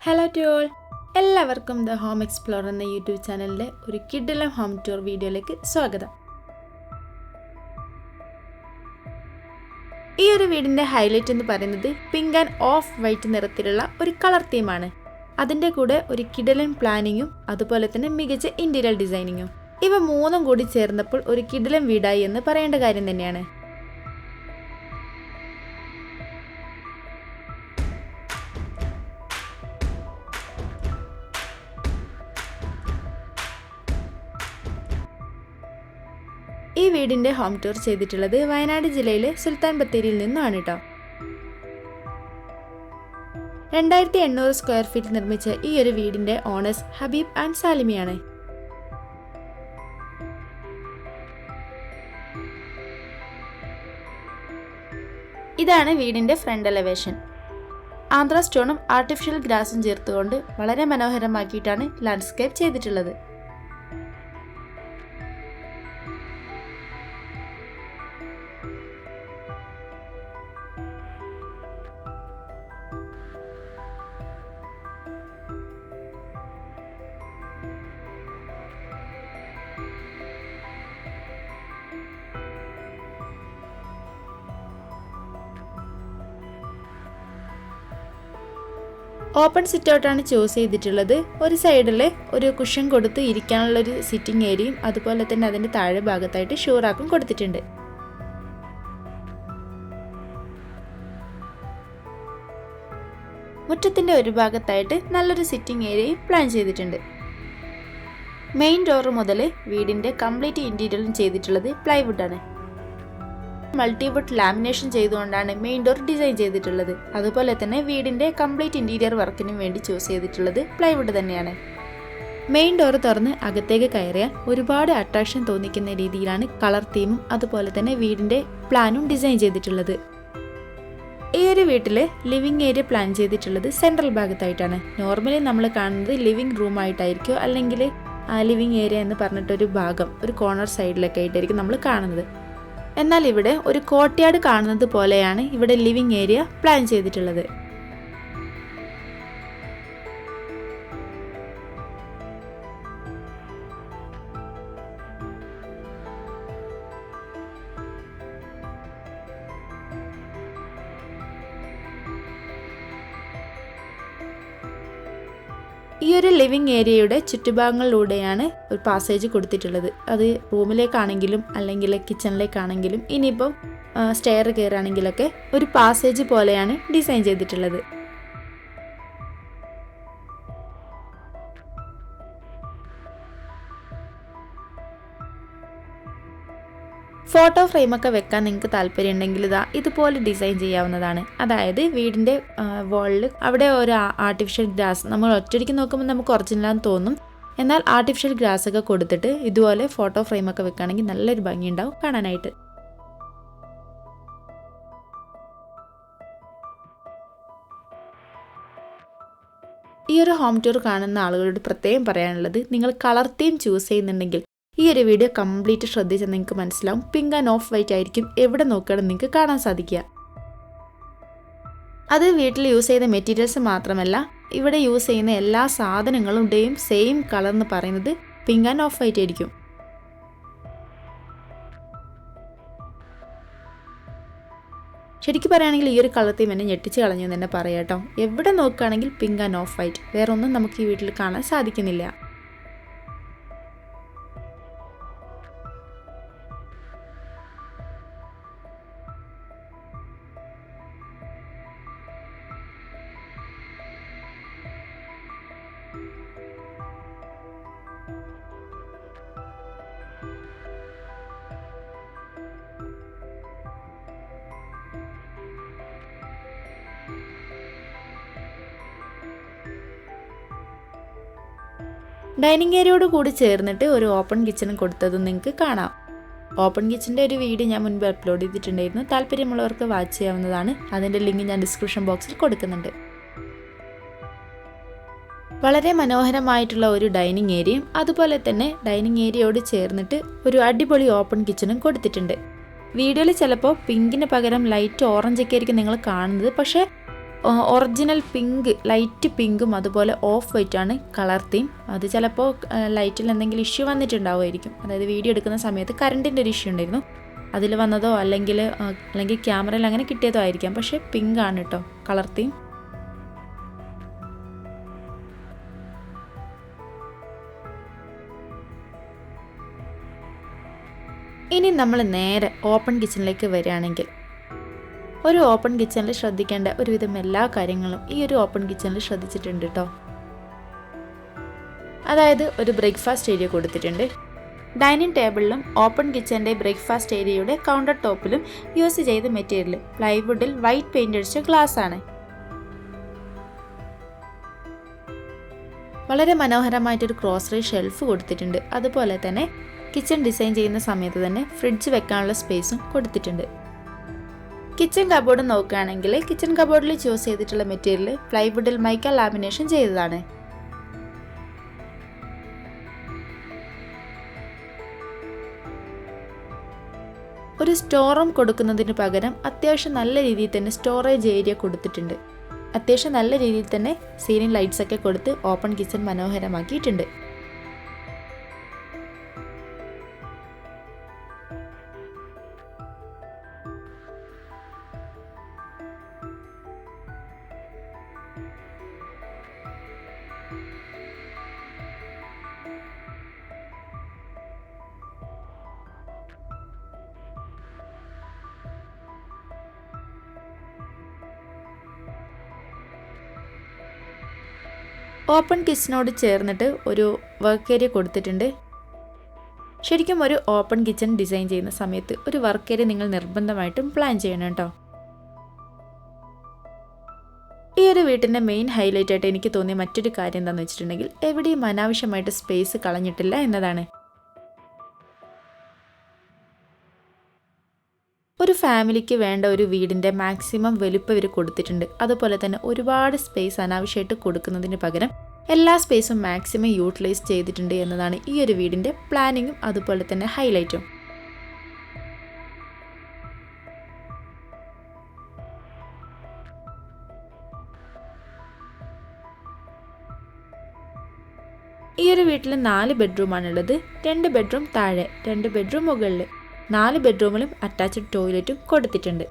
Hello to all, എല്ലാവർക്കും the home explore എന്ന YouTube ചാനലിലെ ഒരു കിഡിലം ഹോം ടൂർ വീഡിയോയിലേക്ക് സ്വാഗതം. ഈ ഒരു വീടിൻ്റെ ഹൈലൈറ്റ് എന്ന് പറയുന്നത് പിങ്ക് ആൻഡ് ഓഫ് വൈറ്റ് നിറത്തിലുള്ള ഒരു കളർ തീമാണ്. അതിൻ്റെ കൂടെ ഒരു കിഡിലൻ പ്ലാനിങ്ങും അതുപോലെ തന്നെ മികച്ച ഇൻറ്റീരിയർ ഡിസൈനിങ്ങും. ഇവ മൂന്നും കൂടി ചേർന്നപ്പോൾ ഒരു കിഡിലൻ വീടായി എന്ന് പറയേണ്ട കാര്യം തന്നെയാണ്. ഈ വീടിൻ്റെ ഹോം ടൂർ ചെയ്തിട്ടുള്ളത് വയനാട് ജില്ലയിലെ സുൽത്താൻ ബത്തേരിയിൽ നിന്നുമാണ് കേട്ടോ. 2800 സ്ക്വയർ ഫീറ്റ് നിർമ്മിച്ച ഈ ഒരു വീടിൻ്റെ ഓണേഴ്സ് ഹബീബ് ആൻഡ് സാലിമിയാണ്. ഇതാണ് വീടിൻ്റെ ഫ്രണ്ട് എലവേഷൻ. ആന്ധ്ര സ്റ്റോണും ആർട്ടിഫിഷ്യൽ ഗ്രാസും ചേർത്തുകൊണ്ട് വളരെ മനോഹരമാക്കിയിട്ടാണ് ലാൻഡ്സ്കേപ്പ് ചെയ്തിട്ടുള്ളത്. ഓപ്പൺ സിറ്റ് ഔട്ടാണ് ചൂസ് ചെയ്തിട്ടുള്ളത്. ഒരു സൈഡിൽ ഒരു കുഷൻ കൊടുത്ത് ഇരിക്കാനുള്ളൊരു സിറ്റിംഗ് ഏരിയയും അതുപോലെ തന്നെ അതിൻ്റെ താഴെ ഭാഗത്തായിട്ട് ഷൂറാക്കും കൊടുത്തിട്ടുണ്ട്. മുറ്റത്തിൻ്റെ ഒരു ഭാഗത്തായിട്ട് നല്ലൊരു സിറ്റിംഗ് ഏരിയയും പ്ലാൻ ചെയ്തിട്ടുണ്ട്. മെയിൻ ഡോർ മുതൽ വീടിൻ്റെ കംപ്ലീറ്റ് ഇൻറ്റീരിയറും ചെയ്തിട്ടുള്ളത് പ്ലൈവുഡാണ്. മൾട്ടിവുഡ് ലാമിനേഷൻ ചെയ്തുകൊണ്ടാണ് മെയിൻ ഡോർ ഡിസൈൻ ചെയ്തിട്ടുള്ളത്. അതുപോലെ തന്നെ വീടിൻ്റെ കംപ്ലീറ്റ് ഇൻറ്റീരിയർ വർക്കിനും വേണ്ടി ചൂസ് ചെയ്തിട്ടുള്ളത് പ്ലൈവുഡ് തന്നെയാണ്. മെയിൻ ഡോർ തുറന്ന് അകത്തേക്ക് കയറിയാൽ ഒരുപാട് അട്രാക്ഷൻ തോന്നിക്കുന്ന രീതിയിലാണ് കളർ തീമും അതുപോലെ തന്നെ വീടിൻ്റെ പ്ലാനും ഡിസൈൻ ചെയ്തിട്ടുള്ളത്. ഈ ഒരു വീട്ടിൽ ലിവിംഗ് ഏരിയ പ്ലാൻ ചെയ്തിട്ടുള്ളത് സെൻട്രൽ ഭാഗത്തായിട്ടാണ്. നോർമലി നമ്മൾ കാണുന്നത് ലിവിംഗ് റൂം ആയിട്ടായിരിക്കും, അല്ലെങ്കിൽ ലിവിംഗ് ഏരിയ എന്ന് പറഞ്ഞിട്ടൊരു ഭാഗം ഒരു കോർണർ സൈഡിലൊക്കെ ആയിട്ടായിരിക്കും നമ്മൾ കാണുന്നത്. എന്നാൽ ഇവിടെ ഒരു കോർട്ട്യാർഡ് കാണുന്നത് പോലെയാണ് ഇവിടെ ലിവിംഗ് ഏരിയ പ്ലാൻ ചെയ്തിട്ടുള്ളത്. ഈ ഒരു ലിവിംഗ് ഏരിയയുടെ ചുറ്റുഭാഗങ്ങളിലൂടെയാണ് ഒരു പാസേജ് കൊടുത്തിട്ടുള്ളത്. അത് റൂമിലേക്കാണെങ്കിലും അല്ലെങ്കിൽ കിച്ചണിലേക്കാണെങ്കിലും ഇനിയിപ്പം സ്റ്റെയർ കയറുകയാണെങ്കിലൊക്കെ ഒരു പാസേജ് പോലെയാണ് ഡിസൈൻ ചെയ്തിട്ടുള്ളത്. ഫോട്ടോ ഫ്രെയിമൊക്കെ വെക്കാൻ നിങ്ങൾക്ക് താല്പര്യം ഉണ്ടെങ്കിൽ ഇതുപോലെ ഡിസൈൻ ചെയ്യാവുന്നതാണ്. അതായത് വീടിൻ്റെ വാളിൽ അവിടെ ഒരു ആർട്ടിഫിഷ്യൽ ഗ്രാസ്, നമ്മൾ ഒറ്റയടിക്ക് നോക്കുമ്പോൾ നമുക്ക് ഒറിജിനലാന്ന് തോന്നും, എന്നാൽ ആർട്ടിഫിഷ്യൽ ഗ്രാസ് ഒക്കെ കൊടുത്തിട്ട് ഇതുപോലെ ഫോട്ടോ ഫ്രെയിമൊക്കെ വെക്കുകയാണെങ്കിൽ നല്ലൊരു ഭംഗിയുണ്ടാവും കാണാനായിട്ട്. ഈ ഒരു ഹോം ടൂർ കാണുന്ന ആളുകളോട് പ്രത്യേകം പറയാനുള്ളത്, നിങ്ങൾ കളർ തീം ചൂസ് ചെയ്യുന്നുണ്ടെങ്കിൽ ഈ ഒരു വീഡിയോ കംപ്ലീറ്റ് ശ്രദ്ധിച്ചാൽ നിങ്ങൾക്ക് മനസ്സിലാവും പിങ്ക് ആൻഡ് ഓഫ് വൈറ്റ് ആയിരിക്കും എവിടെ നോക്കുകയാണെന്ന് നിങ്ങൾക്ക് കാണാൻ സാധിക്കുക. അത് വീട്ടിൽ യൂസ് ചെയ്ത മെറ്റീരിയൽസ് മാത്രമല്ല, ഇവിടെ യൂസ് ചെയ്യുന്ന എല്ലാ സാധനങ്ങളുടെയും സെയിം കളർ എന്ന് പറയുന്നത് പിങ്ക് ആൻഡ് ഓഫ് വൈറ്റ് ആയിരിക്കും. ശരിക്കും പറയുകയാണെങ്കിൽ ഈ ഒരു കളർ തീം എന്നെ ഞെട്ടിച്ച് കളഞ്ഞു എന്ന് തന്നെ പറയാം കേട്ടോ. എവിടെ നോക്കുകയാണെങ്കിൽ പിങ്ക് ആൻഡ് ഓഫ് വൈറ്റ്, വേറെ ഒന്നും നമുക്ക് ഈ വീട്ടിൽ കാണാൻ സാധിക്കുന്നില്ല. ഡൈനിങ് ഏരിയയോട് കൂടി ചേർന്നിട്ട് ഒരു ഓപ്പൺ കിച്ചൺ കൊടുത്തതും നിങ്ങൾക്ക് കാണാം. ഓപ്പൺ കിച്ചൻ്റെ ഒരു വീഡിയോ ഞാൻ മുൻപ് അപ്ലോഡ് ചെയ്തിട്ടുണ്ടായിരുന്നു. താല്പര്യമുള്ളവർക്ക് വാച്ച് ചെയ്യാവുന്നതാണ്. അതിൻ്റെ ലിങ്ക് ഞാൻ ഡിസ്ക്രിപ്ഷൻ ബോക്സിൽ കൊടുക്കുന്നുണ്ട്. വളരെ മനോഹരമായിട്ടുള്ള ഒരു ഡൈനിങ് ഏരിയയും അതുപോലെ തന്നെ ഡൈനിങ് ഏരിയയോട് ചേർന്നിട്ട് ഒരു അടിപൊളി ഓപ്പൺ കിച്ചണും കൊടുത്തിട്ടുണ്ട്. വീഡിയോയിൽ ചിലപ്പോൾ പിങ്കിന് പകരം ലൈറ്റ് ഓറഞ്ച് ഒക്കെ ആയിരിക്കും നിങ്ങൾ കാണുന്നത്, പക്ഷേ ഒറിജിനൽ പിങ്ക്, ലൈറ്റ് പിങ്കും അതുപോലെ ഓഫ് വൈറ്റാണ് കളർ തീം. അത് ചിലപ്പോൾ ലൈറ്റിൽ എന്തെങ്കിലും ഇഷ്യൂ വന്നിട്ടുണ്ടാവുമായിരിക്കും. അതായത് വീഡിയോ എടുക്കുന്ന സമയത്ത് കറണ്ടിൻ്റെ ഒരു ഇഷ്യൂ ഉണ്ടായിരുന്നു. അതിൽ വന്നതോ അല്ലെങ്കിൽ ക്യാമറയിൽ അങ്ങനെ കിട്ടിയതോ ആയിരിക്കാം. പക്ഷേ പിങ്ക് ആണ് കേട്ടോ കളർ തീം. ഇനി നമ്മൾ നേരെ ഓപ്പൺ കിച്ചണിലേക്ക് വരികയാണെങ്കിൽ, ഒരു ഓപ്പൺ കിച്ചണിൽ ശ്രദ്ധിക്കേണ്ട ഒരുവിധം എല്ലാ കാര്യങ്ങളും ഈ ഒരു ഓപ്പൺ കിച്ചണിൽ ശ്രദ്ധിച്ചിട്ടുണ്ട് കേട്ടോ. അതായത് ഒരു ബ്രേക്ക്ഫാസ്റ്റ് ഏരിയ കൊടുത്തിട്ടുണ്ട്. ഡൈനിങ് ടേബിളിലും ഓപ്പൺ കിച്ചൻ്റെ ബ്രേക്ക്ഫാസ്റ്റ് ഏരിയയുടെ കൗണ്ടർ ടോപ്പിലും യൂസ് ചെയ്ത മെറ്റീരിയൽ പ്ലൈവുഡിൽ വൈറ്റ് പെയിന്റ് അടിച്ച ഗ്ലാസ് ആണ്. വളരെ മനോഹരമായിട്ടൊരു ക്രോസറി ഷെൽഫ് കൊടുത്തിട്ടുണ്ട്. അതുപോലെ തന്നെ കിച്ചൺ ഡിസൈൻ ചെയ്യുന്ന സമയത്ത് തന്നെ ഫ്രിഡ്ജ് വെക്കാനുള്ള സ്പേസും കൊടുത്തിട്ടുണ്ട്. കിച്ചൺ കബോർഡ് നോക്കുകയാണെങ്കിൽ കിച്ചൺ കബോർഡിൽ ചൂസ് ചെയ്തിട്ടുള്ള മെറ്റീരിയൽ പ്ലൈവുഡിൽ മൈക്ക ലാമിനേഷൻ ചെയ്തതാണ്. ഒരു സ്റ്റോർ റൂം കൊടുക്കുന്നതിന് പകരം അത്യാവശ്യം നല്ല രീതിയിൽ തന്നെ സ്റ്റോറേജ് ഏരിയ കൊടുത്തിട്ടുണ്ട്. അത്യാവശ്യം നല്ല രീതിയിൽ തന്നെ സീലിംഗ് ലൈറ്റ്സ് ഒക്കെ കൊടുത്ത് ഓപ്പൺ കിച്ചൺ മനോഹരമാക്കിയിട്ടുണ്ട്. ഓപ്പൺ കിച്ചനോട് ചേർന്നിട്ട് ഒരു വർക്ക് ഏരിയ കൊടുത്തിട്ടുണ്ട്. ശരിക്കും ഒരു ഓപ്പൺ കിച്ചൺ ഡിസൈൻ ചെയ്യുന്ന സമയത്ത് ഒരു വർക്ക് ഏരിയ നിങ്ങൾ നിർബന്ധമായിട്ടും പ്ലാൻ ചെയ്യണം കേട്ടോ. ഈ ഒരു വീട്ടിൻ്റെ മെയിൻ ഹൈലൈറ്റ് ആയിട്ട് എനിക്ക് തോന്നിയ മറ്റൊരു കാര്യം എന്താണെന്ന് വെച്ചിട്ടുണ്ടെങ്കിൽ എവിടെയും അനാവശ്യമായിട്ട് സ്പേസ് കളഞ്ഞിട്ടില്ല എന്നതാണ്. ഒരു ഫാമിലിക്ക് വേണ്ട ഒരു വീടിൻ്റെ മാക്സിമം വലുപ്പം ഇവർ കൊടുത്തിട്ടുണ്ട്. അതുപോലെ തന്നെ ഒരുപാട് സ്പേസ് അനാവശ്യമായിട്ട് കൊടുക്കുന്നതിന് പകരം എല്ലാ സ്പേസും മാക്സിമം യൂട്ടിലൈസ് ചെയ്തിട്ടുണ്ട് എന്നതാണ് ഈ ഒരു വീടിൻ്റെ പ്ലാനിങ്ങും അതുപോലെ തന്നെ ഹൈലൈറ്റും. ഈ ഒരു വീട്ടിൽ 4 ബെഡ്റൂമാണുള്ളത്. 2 ബെഡ്റൂം താഴെ, 2 ബെഡ്റൂം മുകളിൽ. 4 ബെഡ്റൂമിലും അറ്റാച്ച്ഡ് ടോയ്ലറ്റും കൊടുത്തിട്ടുണ്ട്.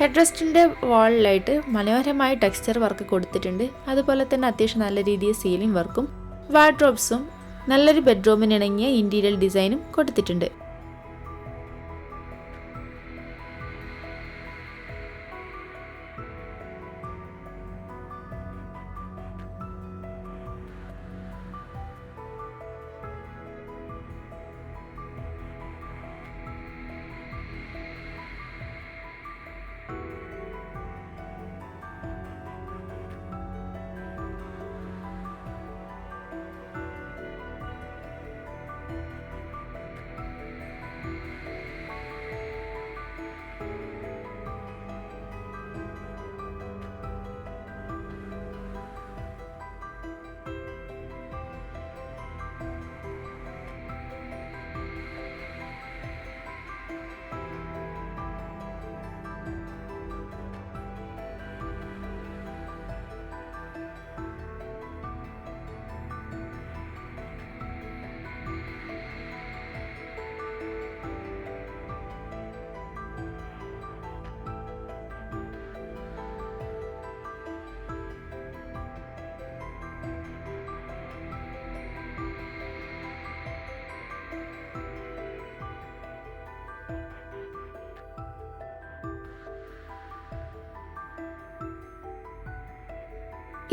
ഹെഡ് റെസ്റ്റിൻ്റെ വാളിലായിട്ട് മനോഹരമായ ടെക്സ്ചർ വർക്ക് കൊടുത്തിട്ടുണ്ട്. അതുപോലെ തന്നെ അത്യാവശ്യം നല്ല രീതിയിൽ സീലിംഗ് വർക്കും വാർഡ്രോബ്സും നല്ലൊരു ബെഡ്റൂമിനിണങ്ങിയ ഇൻറ്റീരിയർ ഡിസൈനും കൊടുത്തിട്ടുണ്ട്.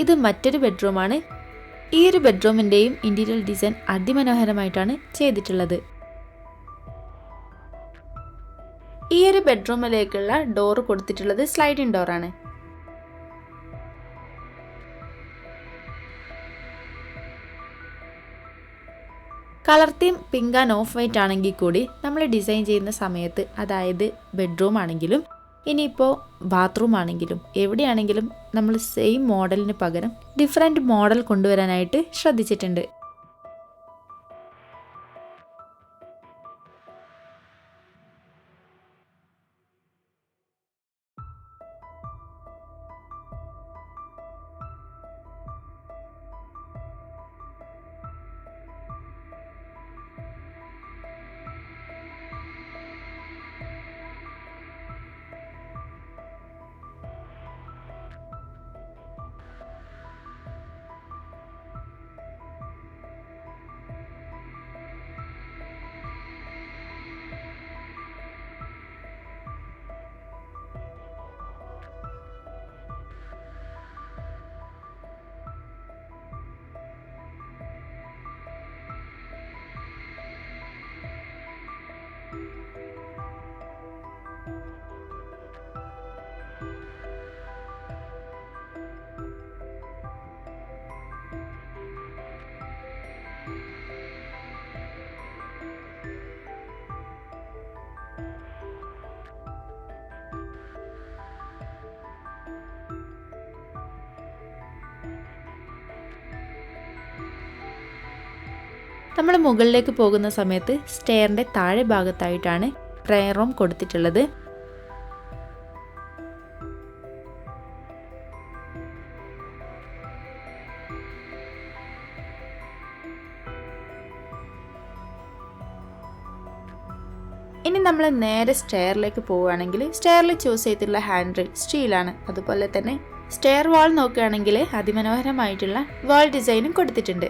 ഇത് മറ്റൊരു ബെഡ്റൂമാണ്. ഈ ഒരു ബെഡ്റൂമിൻ്റെയും ഇൻറ്റീരിയർ ഡിസൈൻ അതിമനോഹരമായിട്ടാണ് ചെയ്തിട്ടുള്ളത്. ഈ ഒരു ബെഡ്റൂമിലേക്കുള്ള ഡോർ കൊടുത്തിട്ടുള്ളത് സ്ലൈഡിംഗ് ഡോറാണ്. Colour theme pink and off white ആണെങ്കിൽ കൂടി നമ്മൾ ഡിസൈൻ ചെയ്യുന്ന സമയത്ത്, അതായത് ബെഡ്റൂം ആണെങ്കിലും ഇനിയിപ്പോൾ ബാത്റൂം ആണെങ്കിലും എവിടെയാണെങ്കിലും നമ്മൾ സെയിം മോഡലിന് പകരം ഡിഫറെൻറ്റ് മോഡൽ കൊണ്ടുവരാനായിട്ട് ശ്രദ്ധിച്ചിട്ടുണ്ട്. നമ്മൾ മുകളിലേക്ക് പോകുന്ന സമയത്ത് സ്റ്റെയറിൻ്റെ താഴെ ഭാഗത്തായിട്ടാണ് പ്രയർ റൂം കൊടുത്തിട്ടുള്ളത്. ഇനി നമ്മൾ നേരെ സ്റ്റെയറിലേക്ക് പോവുകയാണെങ്കിൽ സ്റ്റെയറിൽ ചൂസ് ചെയ്തിട്ടുള്ള ഹാൻഡ് റെയിൽ സ്റ്റീലാണ്. അതുപോലെ തന്നെ സ്റ്റെയർ വാൾ നോക്കുകയാണെങ്കിൽ അതിമനോഹരമായിട്ടുള്ള വാൾ ഡിസൈനും കൊടുത്തിട്ടുണ്ട്.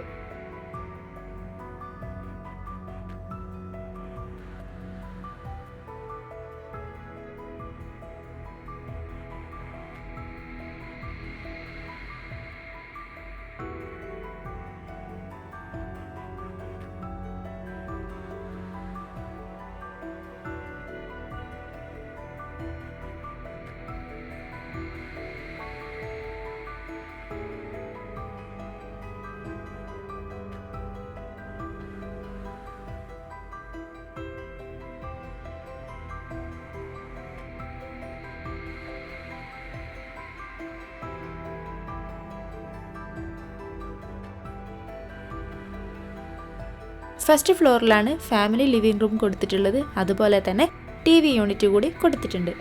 ഫസ്റ്റ് ഫ്ലോറിലാണ് ഫാമിലി ലിവിംഗ് റൂം കൊടുത്തിട്ടുള്ളത്. അതുപോലെ തന്നെ TV യൂണിറ്റ് കൂടി കൊടുത്തിട്ടുണ്ട്.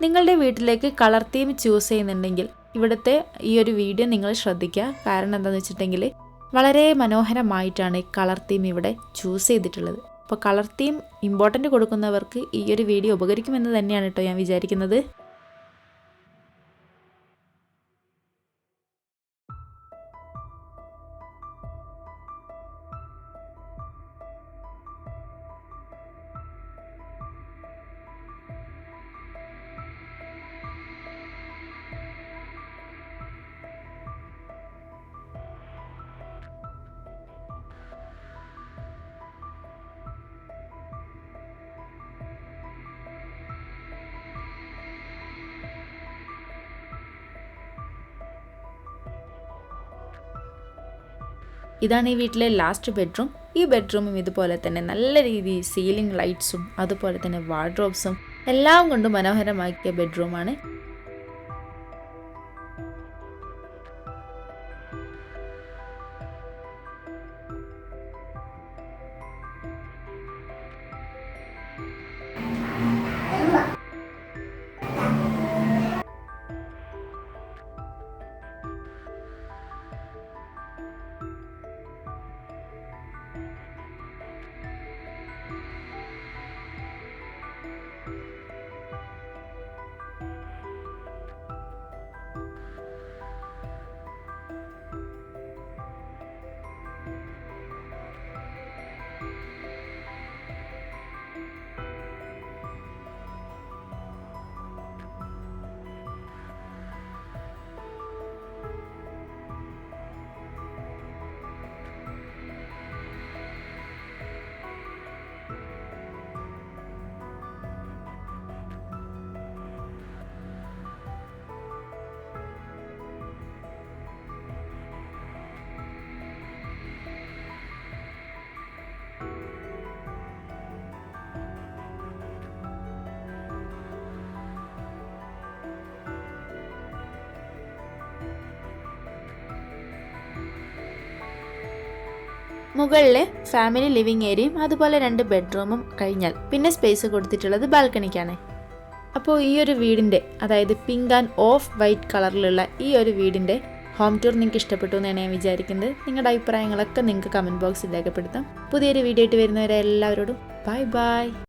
നിങ്ങളുടെ വീട്ടിലേക്ക് കളർ തീം ചൂസ് ചെയ്യുന്നുണ്ടെങ്കിൽ ഇവിടുത്തെ ഈ ഒരു വീഡിയോ നിങ്ങൾ ശ്രദ്ധിക്കുക. കാരണം എന്താണെന്ന് വെച്ചിട്ടുണ്ടെങ്കിൽ വളരെ മനോഹരമായിട്ടാണ് കളർ തീം ഇവിടെ ചൂസ് ചെയ്തിട്ടുള്ളത്. അപ്പോൾ കളർ തീം ഇമ്പോർട്ടൻ്റ് കൊടുക്കുന്നവർക്ക് ഈ ഒരു വീഡിയോ ഉപകരിക്കുമെന്ന് തന്നെയാണ് കേട്ടോ ഞാൻ വിചാരിക്കുന്നത്. ഇതാണ് ഈ വീട്ടിലെ ലാസ്റ്റ് ബെഡ്റൂം. ഈ ബെഡ്റൂമും ഇതുപോലെ തന്നെ നല്ല രീതിയിൽ സീലിംഗ് ലൈറ്റ്സും അതുപോലെ തന്നെ വാർഡ്രോബ്സും എല്ലാം കൊണ്ട് മനോഹരമാക്കിയ ബെഡ്റൂമാണ്. മുകളിലെ ഫാമിലി ലിവിംഗ് ഏരിയയും അതുപോലെ 2 ബെഡ്റൂമും കഴിഞ്ഞാൽ പിന്നെ സ്പേസ് കൊടുത്തിട്ടുള്ളത് ബാൽക്കണിക്കാണ്. അപ്പോൾ ഈ ഒരു വീടിൻ്റെ, അതായത് പിങ്ക് ആൻഡ് ഓഫ് വൈറ്റ് കളറിലുള്ള ഈ ഒരു വീടിൻ്റെ ഹോം ടൂർ നിങ്ങൾക്ക് ഇഷ്ടപ്പെട്ടു എന്നാണ് ഞാൻ വിചാരിക്കുന്നത്. നിങ്ങളുടെ അഭിപ്രായങ്ങളൊക്കെ നിങ്ങൾക്ക് കമൻറ്റ് ബോക്സിൽ രേഖപ്പെടുത്താം. പുതിയൊരു വീഡിയോ ആയിട്ട് വരുന്നവരെ എല്ലാവരോടും ബൈ ബൈ.